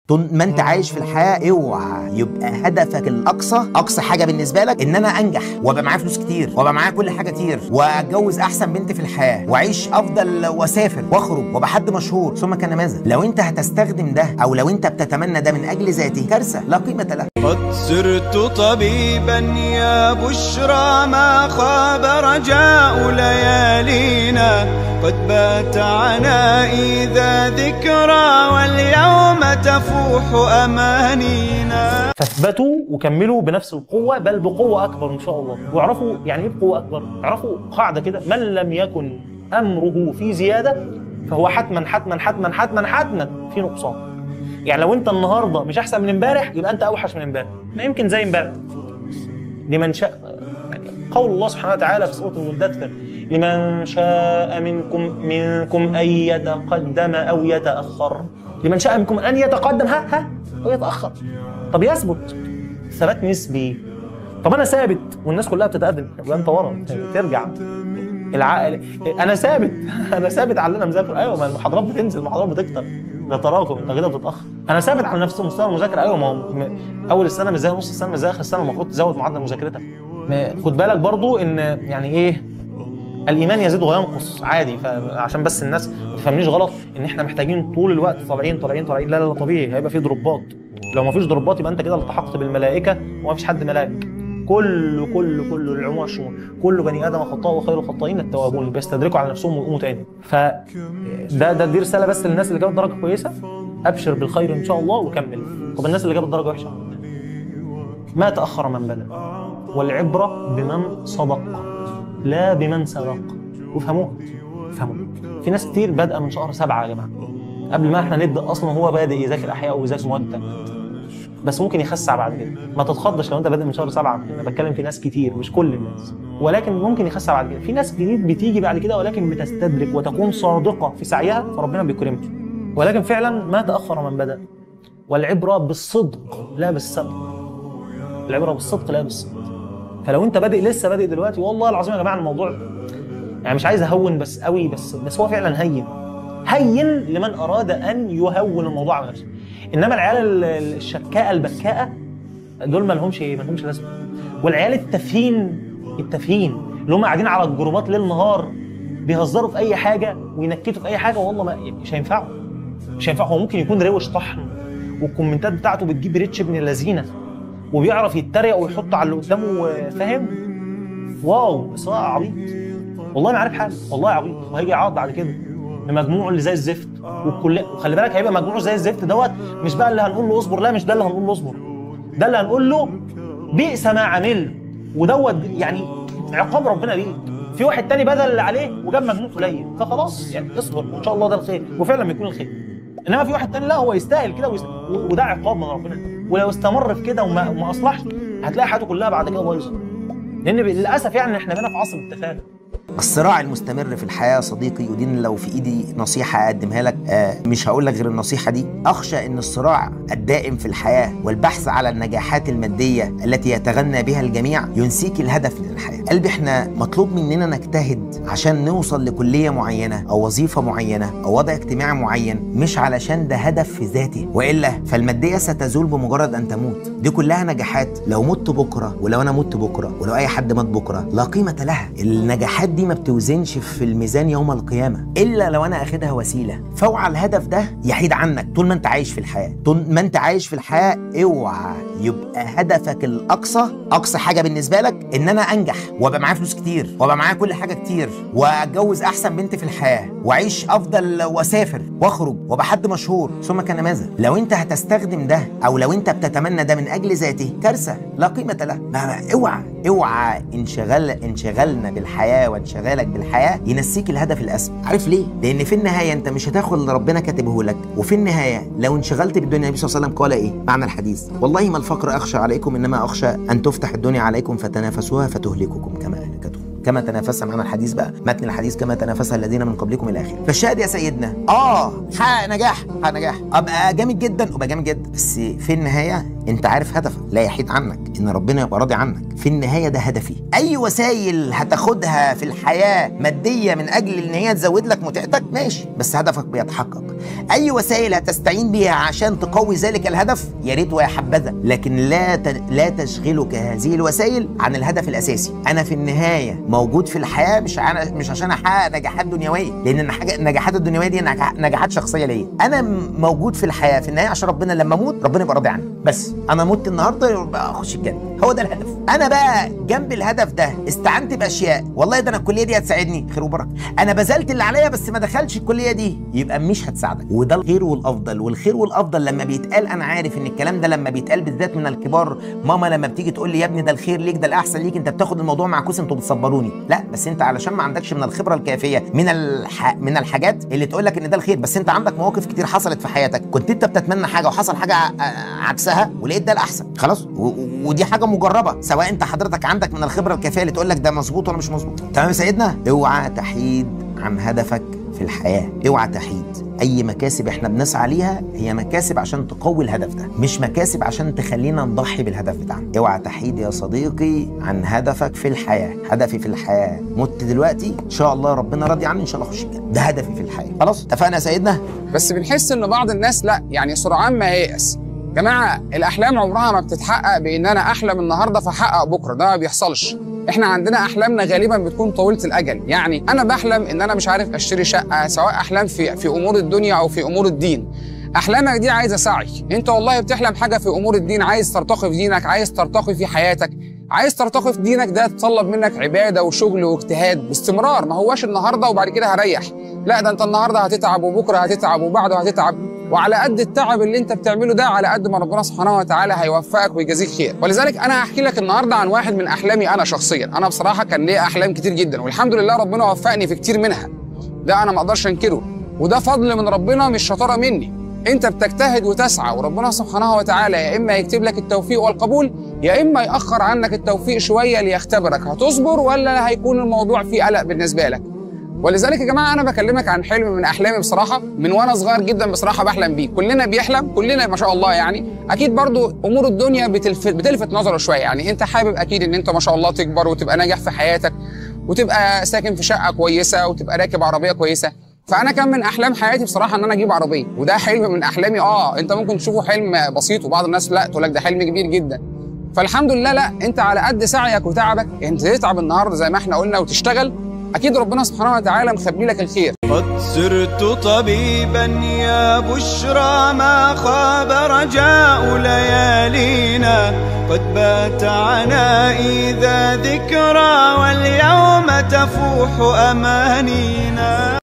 طول ما انت عايش في الحياه اوعى يبقى هدفك اقصى حاجه بالنسبه لك ان انا انجح وابقى معايا فلوس كتير وابقى معايا كل حاجه كتير واتجوز احسن بنت في الحياه واعيش افضل واسافر واخرج وابقى حد مشهور، ثم كان ماذا؟ لو انت هتستخدم ده او لو انت بتتمنى ده من اجل ذاته، كارثه لا قيمه لها. قد صرت طبيبا يا بشرى، ما خاب رجاء ليالينا، قد بات عنائي ذا ذكرى واليوم تفوح أمانينا. فاثبتوا وكملوا بنفس القوة، بل بقوة أكبر إن شاء الله. واعرفوا يعني إيه بقوة أكبر؟ اعرفوا قاعدة كده: من لم يكن أمره في زيادة فهو حتما حتما حتما حتما حتما في نقصان. يعني لو أنت النهاردة مش أحسن من امبارح يبقى أنت أوحش من امبارح، ما يمكن زي امبارح. لمن شاء، يعني قول الله سبحانه وتعالى في سورة المدثر: لمن شاء منكم أن يتقدم أو يتأخر. لمن شاء منكم أن يتقدم أو يتأخر. طب يثبت ثبات نسبي. طب أنا ثابت والناس كلها بتتقدم، يبقى أنت ورا ترجع. العقل أنا ثابت على اللي أنا مذاكره. أيوه، ما المحاضرات بتنزل، المحاضرات بتكتر، ده تراكم، أنت كده بتتأخر. أنا ثابت على نفس مستوى المذاكرة. أيوه، ما هو أول السنة مش زي نص السنة، مش زي آخر السنة، المفروض تزود معدل مذاكرتك. خد بالك برضو إن يعني إيه، الايمان يزيد وينقص عادي. فعشان بس الناس ما تفهمنيش غلط ان احنا محتاجين طول الوقت طالعين. لا طبيعي هيبقى في دروبات. لو ما فيش دروبات يبقى انت كده التحقت بالملائكه وما فيش حد ملاك. كل العموم والشمول، كل بني ادم خطاء وخير الخطائين التوابون، بيستدركوا على نفسهم ويقوموا تاني. دي رساله بس للناس اللي جابت درجه كويسه: ابشر بالخير ان شاء الله وكمل. طب الناس اللي جابت درجه وحشه، ما تاخر من بلغ، والعبره بمن صدق لا بمن سبق. وفهموها. في ناس كتير بادئه من شهر 7 يا جماعه، قبل ما احنا نبدا اصلا هو بادئ يذاكر احياء ويذاكر مواد، بس ممكن يخسع بعد كده. ما تتخضش لو انت بادئ من شهر 7، انا بتكلم في ناس كتير مش كل الناس، ولكن ممكن يخسع بعد كده. في ناس جديد بتيجي بعد كده ولكن بتستدرك وتكون صادقه في سعيها، فربنا بيكرمها. ولكن فعلا ما تاخر من بدا، والعبره بالصدق لا بالسبق. العبره بالصدق لا بالسبق. فلو انت لسه بادئ دلوقتي، والله العظيم يا جماعه الموضوع يعني مش عايز اهون بس قوي، بس هو فعلا هين لمن اراد ان يهون الموضوع على نفسه. انما العيال الشكاءه البكاءه دول ما لهمش لازمه. والعيال التافهين اللي هم قاعدين على الجروبات ليل نهار بيهزروا في اي حاجه وينكتوا في اي حاجه، والله مش هينفعوا. هو ممكن يكون روش طحن والكومنتات بتاعته بتجيب ريتش ابن اللذينه وبيعرف يتريق ويحط على اللي قدامه، فاهم؟ واو، بس هو عبيط، والله ما عارف حاجه، والله عبيط. وهيجي يعض بعد كده بمجموعه اللي زي الزفت والكليه. وخلي بالك هيبقى مجموعه زي الزفت دوت مش بقى اللي هنقول له اصبر، لا مش ده اللي هنقول له اصبر، ده اللي هنقول له بئس ما عمل، ودوت يعني عقاب ربنا ليك. في واحد تاني بدل اللي عليه وجاب مجموع قليل، فخلاص يعني اصبر وان شاء الله ده الخير، وفعلا بيكون الخير. انما في واحد تاني لا، هو يستاهل كده وده عقاب من ربنا، ولو استمر في كده وما اصلحش هتلاقي حياته كلها بعد كده بايظه. لان للاسف يعني احنا بقينا في عصر التفاهه. الصراع المستمر في الحياة يا صديقي، ودي لو في ايدي نصيحة اقدمها لك مش هقول لك غير النصيحة دي: اخشى ان الصراع الدائم في الحياة والبحث على النجاحات المادية التي يتغنى بها الجميع ينسيك الهدف من الحياة. قلبي احنا مطلوب مننا نجتهد عشان نوصل لكلية معينة او وظيفة معينة او وضع اجتماعي معين، مش علشان ده هدف في ذاته، والا فالمادية ستزول بمجرد ان تموت. دي كلها نجاحات لو مت بكرة، ولو انا مت بكرة، ولو اي حد مات بكرة، لا قيمة لها. النجاحات دي ما بتوزنش في الميزان يوم القيامة إلا لو أنا أخدها وسيلة. فاوعى الهدف ده يحيد عنك طول ما أنت عايش في الحياة. طول ما أنت عايش في الحياة اوعى يبقى هدفك أقصى حاجة بالنسبة لك إن أنا أنجح وأبقى معايا فلوس كتير وأبقى معايا كل حاجة كتير وأتجوز أحسن بنت في الحياة وأعيش أفضل وأسافر وأخرج وأبقى حد مشهور، ثم كان ماذا؟ لو أنت هتستخدم ده أو لو أنت بتتمنى ده من أجل ذاته، كارثة لا قيمة لها. اوعى انشغلنا بالحياة وانشغالك بالحياة ينسيك الهدف الأسمى. عارف ليه؟ لأن في النهاية أنت مش هتاخد اللي ربنا كاتبه لك، وفي النهاية لو انشغلت بالدنيا، النبي صلى الله عليه وسلم قال إيه؟ معنى الحديث: والله ما الفقر أخشى عليكم إنما أخشى أن تفتح الدنيا عليكم فتنافسوها فتهلككم كما أهلكتهم. كما تنافس معنا الحديث بقى، متن الحديث كما تنافسها الذين من قبلكم الى اخره. فالشاهد يا سيدنا حقق نجاح، حقق نجاح، ابقى جامد جدا، ابقى جامد جدا، بس في النهايه انت عارف هدفك لا يحيد عنك، ان ربنا يبقى راضي عنك. في النهايه ده هدفي. اي وسائل هتاخدها في الحياه ماديه من اجل ان هي تزود لك متعتك ماشي، بس هدفك بيتحقق. اي وسائل هتستعين بيها عشان تقوي ذلك الهدف يا ريت ويا حبذا، لكن لا تشغلك هذه الوسائل عن الهدف الاساسي. انا في النهايه موجود في الحياه مش عشان احقق نجاحات دنيويه، لان النجاحات الدنيويه دي نجاحات شخصيه ليا. انا موجود في الحياه في النهايه عشان ربنا لما اموت ربنا يبقى راضي عني. بس انا مت النهارده يبقى اخش الجنه، هو ده الهدف. انا بقى جنب الهدف ده استعنت باشياء، والله ده انا الكليه دي هتساعدني، خير وبركه. انا بذلت اللي عليا بس ما دخلش الكليه دي، يبقى مش هتساعدك. وده الخير والافضل. والخير والافضل لما بيتقال، انا عارف ان الكلام ده لما بيتقال بالذات من الكبار، ماما لما بتيجي تقول لي يا ابني ده الخير ليك، ده الاحسن ليك، انت بتاخد الموضوع معكوس، انتوا بتصبروني. لا، بس انت علشان ما عندكش من الخبره الكافيه من الحاجات اللي تقول لك ان ده الخير، بس انت عندك مواقف كتير حصلت في حياتك كنت انت بتتمنى حاجه وحصل حاجه عكسها ولقيت ده الاحسن، خلاص. ودي حاجه مجربه، سواء انت حضرتك عندك من الخبره الكافيه اللي تقول لك ده مظبوط ولا مش مظبوط. تمام يا سيدنا؟ اوعى تحيد عن هدفك في الحياه، اوعى تحيد. اي مكاسب احنا بنسعى ليها هي مكاسب عشان تقوي الهدف ده، مش مكاسب عشان تخلينا نضحي بالهدف بتاعنا. اوعى تحيد يا صديقي عن هدفك في الحياه. هدفي في الحياه مت دلوقتي ان شاء الله ربنا راضي عني ان شاء الله اخش الجنه، ده هدفي في الحياه. خلاص اتفقنا يا سيدنا؟ بس بنحس ان بعض الناس لا، يعني سرعان ما ييأس. جماعه الاحلام عمرها ما بتتحقق بان انا احلم النهارده فاحقق بكره، ده ما بيحصلش. احنا عندنا احلامنا غالبا بتكون طويله الاجل. يعني انا بحلم ان انا مش عارف اشتري شقه، سواء احلام في امور الدنيا او في امور الدين. احلامك دي عايزه سعي. انت والله بتحلم حاجه في امور الدين، عايز ترتقي في دينك، عايز ترتقي في حياتك، عايز ترتقي في دينك، ده تطلب منك عباده وشغل واجتهاد باستمرار. ما هواش النهارده وبعد كده هريح، لا، ده انت النهارده هتتعب وبكره هتتعب وبعده هتتعب، وعلى قد التعب اللي انت بتعمله ده على قد ما ربنا سبحانه وتعالى هيوفقك ويجازيك خير. ولذلك انا هحكي لك النهارده عن واحد من احلامي انا شخصيا. انا بصراحه كان ليا احلام كتير جدا، والحمد لله ربنا وفقني في كتير منها، ده انا ما اقدرش انكره، وده فضل من ربنا مش شطاره مني. انت بتجتهد وتسعى، وربنا سبحانه وتعالى يا اما يكتب لك التوفيق والقبول، يا اما ياخر عنك التوفيق شويه ليختبرك هتصبر ولا هيكون الموضوع فيه قلق بالنسبه لك. ولذلك يا جماعه انا بكلمك عن حلم من احلامي بصراحه، من وانا صغير جدا بصراحه بحلم بيه. كلنا بيحلم، كلنا ما شاء الله. يعني اكيد برضو امور الدنيا بتلفت نظره شويه. يعني انت حابب اكيد ان انت ما شاء الله تكبر وتبقى ناجح في حياتك، وتبقى ساكن في شقه كويسه، وتبقى راكب عربيه كويسه. فانا كان من احلام حياتي بصراحه ان انا اجيب عربيه، وده حلم من احلامي. انت ممكن تشوفه حلم بسيط، وبعض الناس لا تقول لك ده حلم كبير جدا. فالحمد لله لا، انت على قد سعيك وتعبك، انت تتعب النهارده زي ما احنا قلنا وتشتغل، اكيد ربنا سبحانه وتعالى مخبي لك الخير. قد صرت طبيبا يا بشرى، ما خاب رجاء ليالينا، قد بات عنائي ذا ذكرى، واليوم تفوح امانينا.